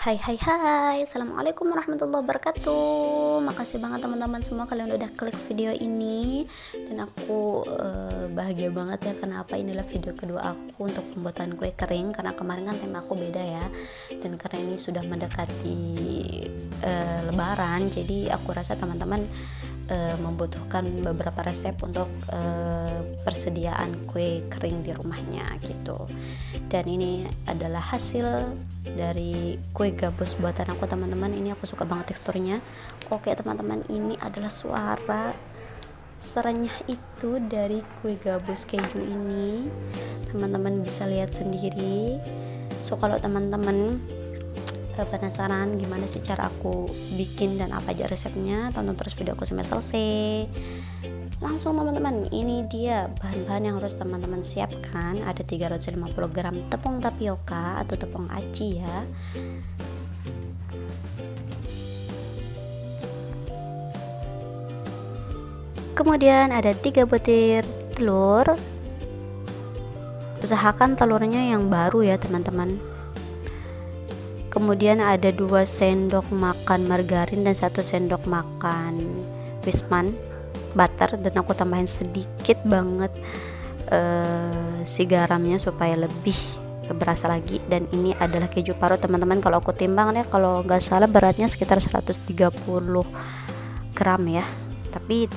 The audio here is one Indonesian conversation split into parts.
Hai hai hai, assalamualaikum warahmatullahi wabarakatuh. Makasih banget teman-teman semua kalian udah klik video ini. Dan aku bahagia banget ya, kenapa inilah video kedua aku untuk pembuatan kue kering. Karena kemarin kan tema aku beda ya. Dan karena ini sudah mendekati lebaran, jadi aku rasa teman-teman membutuhkan beberapa resep untuk persediaan kue kering di rumahnya gitu. Dan ini adalah hasil dari kue gabus buatan aku teman-teman. Ini aku suka banget teksturnya. Oke teman-teman, ini adalah suara serenyah itu dari kue gabus keju ini. Teman-teman bisa lihat sendiri. So kalau teman-teman penasaran gimana sih cara aku bikin dan apa aja resepnya, tonton terus video aku sampai selesai. Langsung teman-teman, ini dia bahan-bahan yang harus teman-teman siapkan. Ada 350 gram tepung tapioka atau tepung aci ya. Kemudian ada 3 butir telur. Usahakan telurnya yang baru ya teman-teman. Kemudian ada 2 sendok makan margarin dan 1 sendok makan wisman butter, dan aku tambahin sedikit banget si garamnya supaya lebih berasa lagi. Dan ini adalah keju parut teman-teman. Kalau aku timbang ya, kalau nggak salah beratnya sekitar 130 gram ya, tapi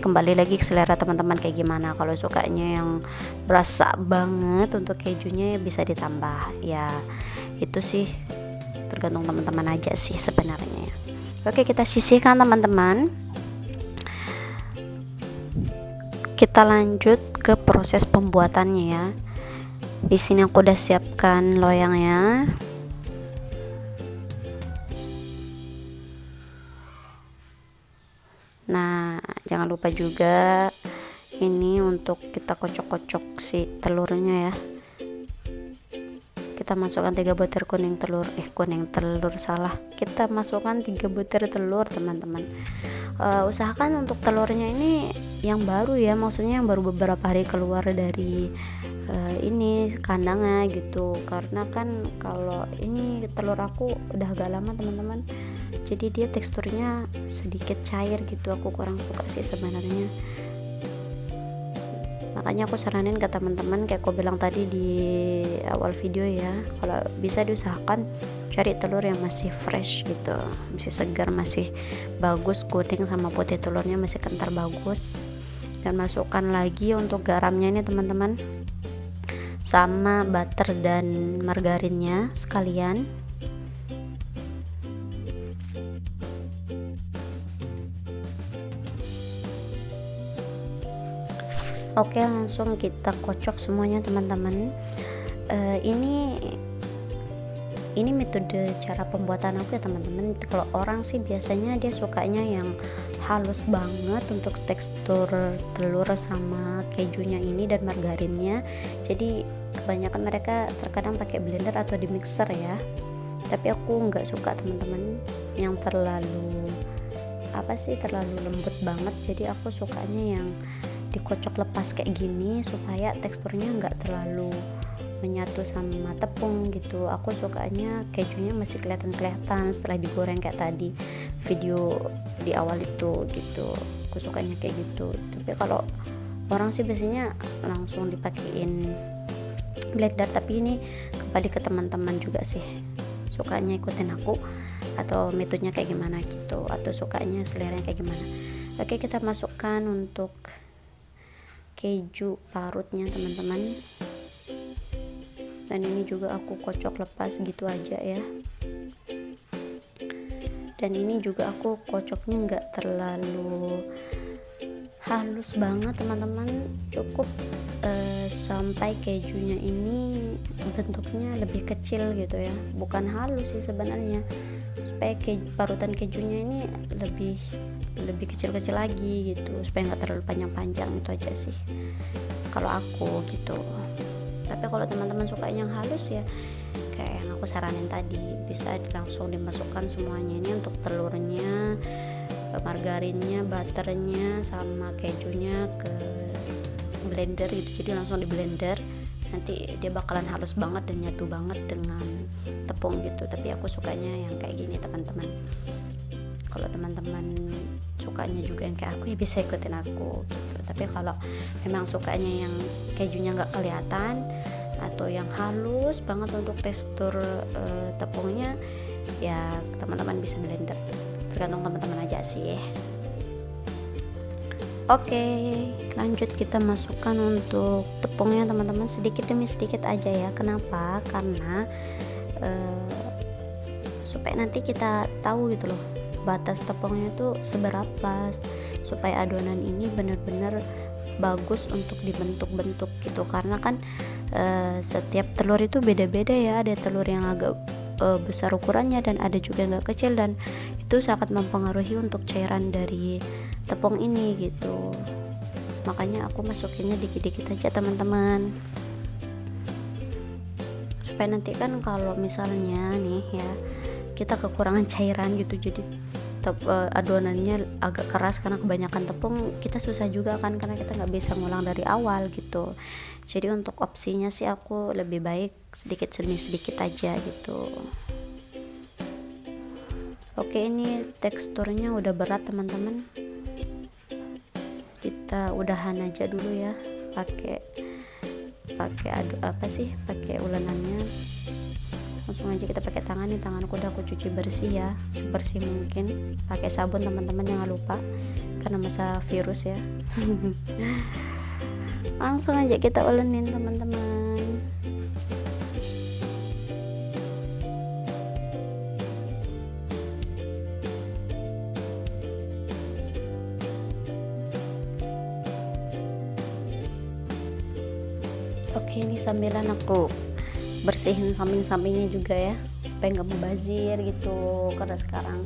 kembali lagi ke selera teman-teman kayak gimana. Kalau sukanya yang berasa banget untuk kejunya bisa ditambah ya, itu sih tergantung teman-teman aja sih sebenarnya. Oke, kita sisihkan teman-teman. Kita lanjut ke proses pembuatannya ya. Di sini aku udah siapkan loyangnya. Nah, jangan lupa juga ini untuk kita kocok-kocok si telurnya ya. Kita masukkan 3 butir kita masukkan 3 butir telur teman-teman. Usahakan untuk telurnya ini yang baru ya, maksudnya yang baru beberapa hari keluar dari ini kandangnya gitu. Karena kan kalau ini telur aku udah agak lama teman-teman, jadi dia teksturnya sedikit cair gitu, aku kurang suka sih sebenarnya. Makanya aku saranin ke teman-teman kayak aku bilang tadi di awal video ya, kalau bisa diusahakan cari telur yang masih fresh gitu, masih segar, masih bagus, kuning sama putih telurnya masih kental bagus. Dan masukkan lagi untuk garamnya ini teman-teman, sama butter dan margarinnya sekalian. Oke, langsung kita kocok semuanya teman-teman. Ini metode cara pembuatan aku ya teman-teman. Kalau orang sih biasanya dia sukanya yang halus banget untuk tekstur telur sama kejunya ini dan margarinnya. Jadi kebanyakan mereka terkadang pakai blender atau di mixer ya. Tapi aku nggak suka teman-teman yang terlalu terlalu lembut banget. Jadi aku sukanya yang dikocok lepas kayak gini supaya teksturnya nggak terlalu menyatu sama tepung gitu. Aku sukanya kejunya masih kelihatan setelah digoreng kayak tadi video di awal itu gitu. Aku sukanya kayak gitu. Tapi kalau orang sih biasanya langsung dipakein blender, tapi ini kembali ke teman-teman juga sih, sukanya ikutin aku atau metodenya kayak gimana gitu, atau sukanya seleranya kayak gimana. Oke, kita masukkan untuk keju parutnya teman-teman. Dan ini juga aku kocok lepas gitu aja ya. Dan ini juga aku kocoknya nggak terlalu halus banget teman-teman, cukup sampai kejunya ini bentuknya lebih kecil gitu ya, bukan halus sih sebenarnya, supaya parutan kejunya ini lebih kecil-kecil lagi gitu, supaya nggak terlalu panjang-panjang. Itu aja sih kalau aku gitu. Tapi kalau teman-teman suka yang halus ya kayak yang aku saranin tadi, bisa langsung dimasukkan semuanya ini untuk telurnya, margarinnya, butternya sama kejunya ke blender gitu. Jadi langsung di blender nanti dia bakalan halus banget dan nyatu banget dengan tepung gitu. Tapi aku sukanya yang kayak gini teman-teman. Kalau teman-teman sukanya juga yang kayak aku ya bisa ikutin aku gitu. Tapi kalau memang sukanya yang kejunya nggak kelihatan atau yang halus banget untuk tekstur tepungnya, ya teman-teman bisa blender, tergantung teman-teman aja sih. Oke, lanjut kita masukkan untuk tepungnya teman-teman, sedikit demi sedikit aja ya. Kenapa? Karena supaya nanti kita tahu gitu loh batas tepungnya itu seberapa, supaya adonan ini benar-benar bagus untuk dibentuk-bentuk gitu. Karena kan setiap telur itu beda-beda ya, ada telur yang agak besar ukurannya dan ada juga yang agak kecil, dan itu sangat mempengaruhi untuk cairan dari tepung ini gitu. Makanya aku masukinnya dikit-dikit aja teman-teman, supaya nanti kan kalau misalnya nih ya kita kekurangan cairan gitu, jadi adonannya agak keras karena kebanyakan tepung, kita susah juga kan, karena kita nggak bisa ngulang dari awal gitu. Jadi untuk opsinya sih aku lebih baik sedikit demi sedikit aja gitu. Oke, ini teksturnya udah berat teman-teman, kita udahan aja dulu ya, pakai pakai ulenannya. Langsung aja kita pakai tangan. Nih tanganku udah aku cuci bersih ya, sebersih mungkin, pakai sabun teman-teman jangan lupa karena masa virus ya. Langsung aja kita ulenin teman-teman. Oke, ini sambilan aku bersihin samping-sampingnya juga ya, supaya nggak mubazir gitu, karena sekarang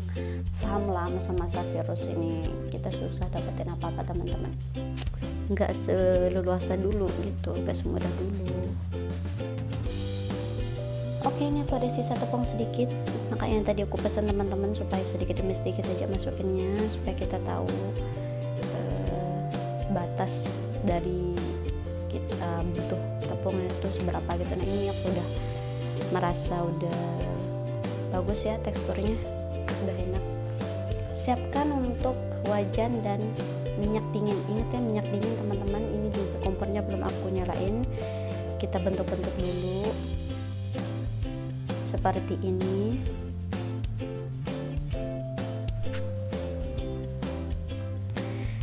paham lah masa-masa virus ini kita susah dapetin apa-apa teman-teman, nggak seleluasa dulu gitu, nggak semudah dulu. Oke, ini aku ada sisa tepung sedikit, makanya tadi aku pesan teman-teman supaya sedikit demi sedikit aja masukinnya, supaya kita tahu batas dari kita butuh tepungnya itu seberapa gitu. Nah ini aku udah merasa udah bagus ya teksturnya, udah enak. Siapkan untuk wajan dan minyak dingin. Ingat ya, minyak dingin teman-teman. Ini juga kompornya belum aku nyalain, kita bentuk-bentuk dulu seperti ini.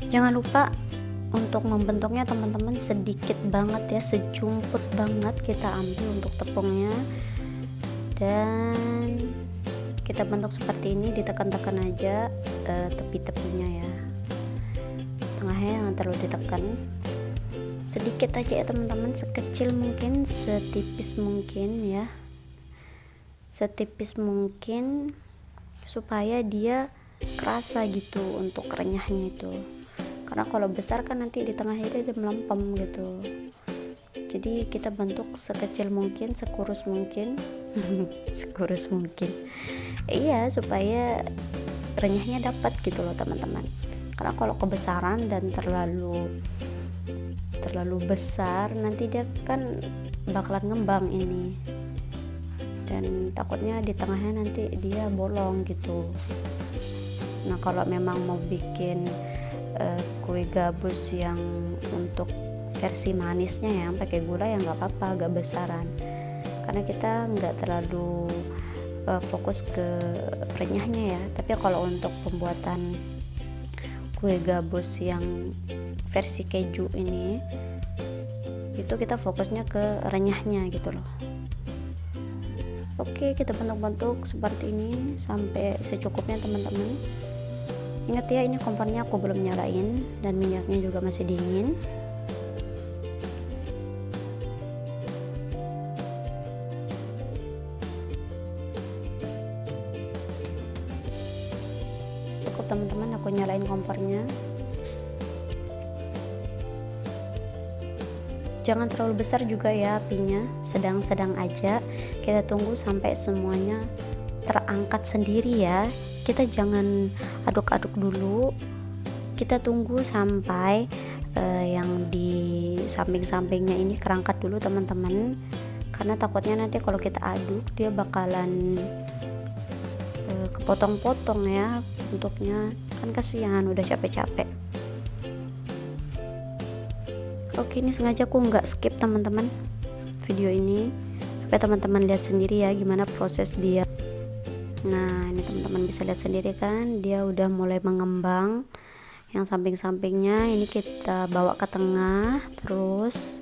Jangan lupa untuk membentuknya teman-teman sedikit banget ya, sejumput banget kita ambil untuk tepungnya, dan kita bentuk seperti ini, ditekan-tekan aja tepi-tepinya ya, tengahnya jangan terlalu ditekan, sedikit aja ya teman-teman, sekecil mungkin, setipis mungkin ya, setipis mungkin supaya dia kerasa gitu untuk renyahnya itu. Karena kalau besar kan nanti di tengahnya dia melempem gitu. Jadi kita bentuk sekecil mungkin, sekurus mungkin. Sekurus mungkin. Iya, supaya renyahnya dapat gitu loh teman-teman. Karena kalau kebesaran dan terlalu besar, nanti dia kan bakalan ngembang ini. Dan takutnya di tengahnya nanti dia bolong gitu. Nah, kalau memang mau bikin kue gabus yang untuk versi manisnya yang pakai gula ya nggak apa-apa, agak besaran, karena kita nggak terlalu fokus ke renyahnya ya. Tapi kalau untuk pembuatan kue gabus yang versi keju ini, itu kita fokusnya ke renyahnya gitu loh. Oke, kita bentuk-bentuk seperti ini sampai secukupnya teman-teman. Ingat ya, ini kompornya aku belum nyalain dan minyaknya juga masih dingin. Cukup teman-teman, aku nyalain kompornya. Jangan terlalu besar juga ya apinya, sedang-sedang aja. Kita tunggu sampai semuanya terangkat sendiri ya. Kita jangan aduk-aduk dulu, kita tunggu sampai yang di samping-sampingnya ini kerangkat dulu teman-teman, karena takutnya nanti kalau kita aduk dia bakalan kepotong-potong ya bentuknya, kan kasihan udah capek-capek. Oke, ini sengaja aku nggak skip teman-teman video ini supaya teman-teman lihat sendiri ya gimana proses dia. Nah, ini teman-teman bisa lihat sendiri kan, dia udah mulai mengembang. Yang samping-sampingnya ini kita bawa ke tengah, terus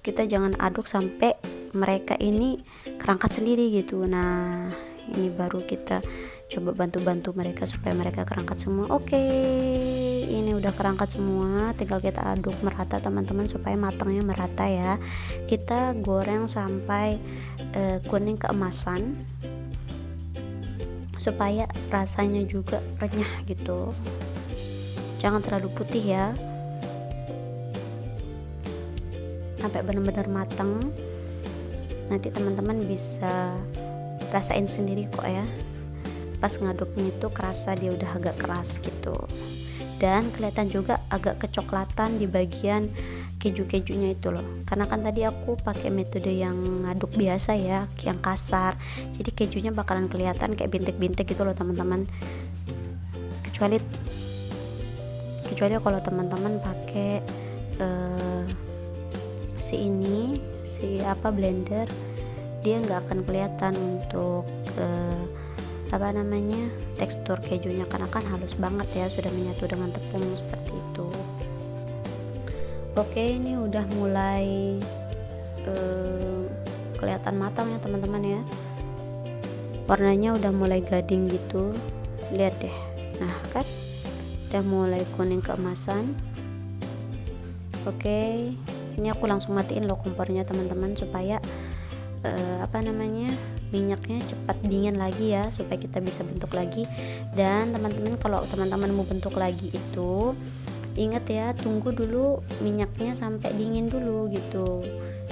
kita jangan aduk sampai mereka ini kerangkat sendiri gitu. Nah, ini baru kita coba bantu-bantu mereka supaya mereka kerangkat semua. Oke, ini udah kerangkat semua, tinggal kita aduk merata teman-teman supaya matangnya merata ya. Kita goreng sampai kuning keemasan supaya rasanya juga renyah gitu, jangan terlalu putih ya, sampai benar-benar matang. Nanti teman-teman bisa rasain sendiri kok ya, pas ngaduknya itu kerasa dia udah agak keras gitu, dan kelihatan juga agak kecoklatan di bagian keju-kejunya itu loh, karena kan tadi aku pakai metode yang ngaduk biasa ya, yang kasar, jadi kejunya bakalan kelihatan kayak bintik-bintik gitu loh teman-teman. Kecuali kalau teman-teman pakai blender, dia nggak akan kelihatan untuk tekstur kejunya, karena kan halus banget ya, sudah menyatu dengan tepung seperti itu. Oke, ini udah mulai kelihatan matang ya teman-teman ya, warnanya udah mulai gading gitu, lihat deh. Nah kan udah mulai kuning keemasan. Oke, ini aku langsung matiin loh kompornya teman-teman, supaya minyaknya cepat dingin lagi ya, supaya kita bisa bentuk lagi. Dan teman-teman, kalau teman-teman mau bentuk lagi itu ingat ya, tunggu dulu minyaknya sampai dingin dulu gitu,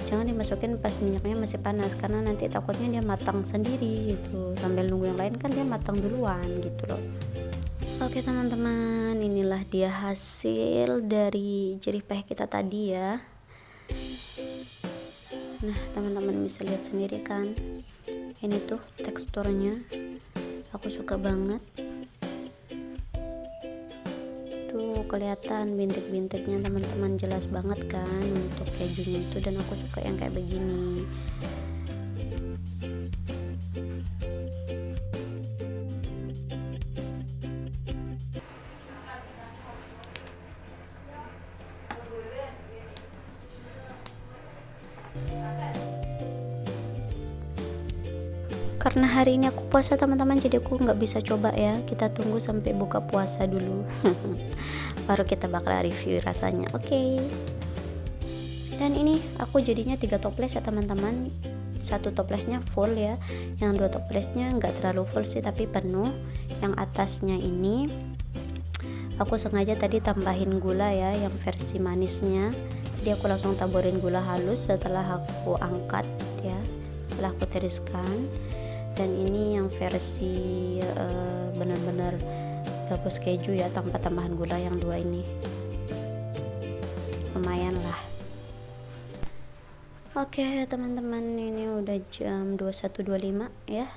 jangan dimasukin pas minyaknya masih panas, karena nanti takutnya dia matang sendiri gitu, sambil nunggu yang lain kan dia matang duluan gitu loh. Oke teman-teman, inilah dia hasil dari jerih payah kita tadi ya. Nah teman-teman bisa lihat sendiri kan, ini tuh teksturnya aku suka banget tuh, kelihatan bintik-bintiknya teman-teman, jelas banget kan untuk kejunya itu, dan aku suka yang kayak begini. Karena hari ini aku puasa teman-teman, jadi aku nggak bisa coba ya, kita tunggu sampai buka puasa dulu baru kita bakal review rasanya. Oke. Dan ini aku jadinya 3 toples ya teman-teman, 1 toplesnya full ya, yang 2 toplesnya nggak terlalu full sih tapi penuh. Yang atasnya ini aku sengaja tadi tambahin gula ya, yang versi manisnya jadi aku langsung taburin gula halus setelah aku angkat ya, setelah aku tiriskan. Dan ini yang versi benar-benar gabus keju ya, tanpa tambahan gula, yang 2 ini lumayan lah. Oke teman-teman, ini udah jam 21.25 ya,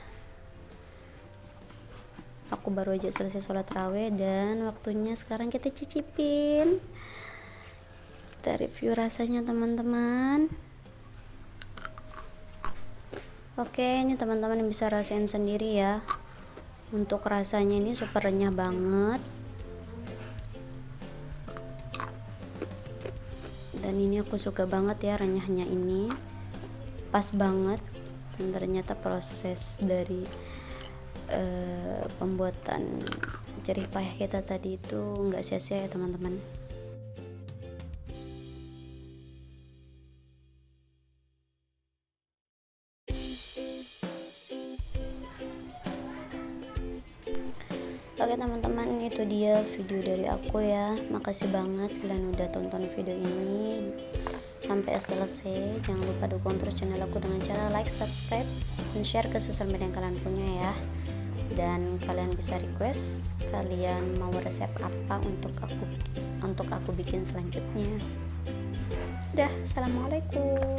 aku baru aja selesai sholat raweh, dan waktunya sekarang kita cicipin, kita review rasanya teman-teman. Oke, ini teman-teman bisa rasain sendiri ya, untuk rasanya ini super renyah banget, dan ini aku suka banget ya, renyahnya ini pas banget. Dan ternyata proses dari pembuatan jerih payah kita tadi itu nggak sia-sia ya teman-teman. Oke teman-teman, itu dia video dari aku ya, makasih banget kalian udah tonton video ini sampai selesai. Jangan lupa dukung terus channel aku dengan cara like, subscribe, dan share ke sosial media yang kalian punya ya. Dan kalian bisa request kalian mau resep apa untuk untuk aku bikin selanjutnya. Dah, assalamualaikum.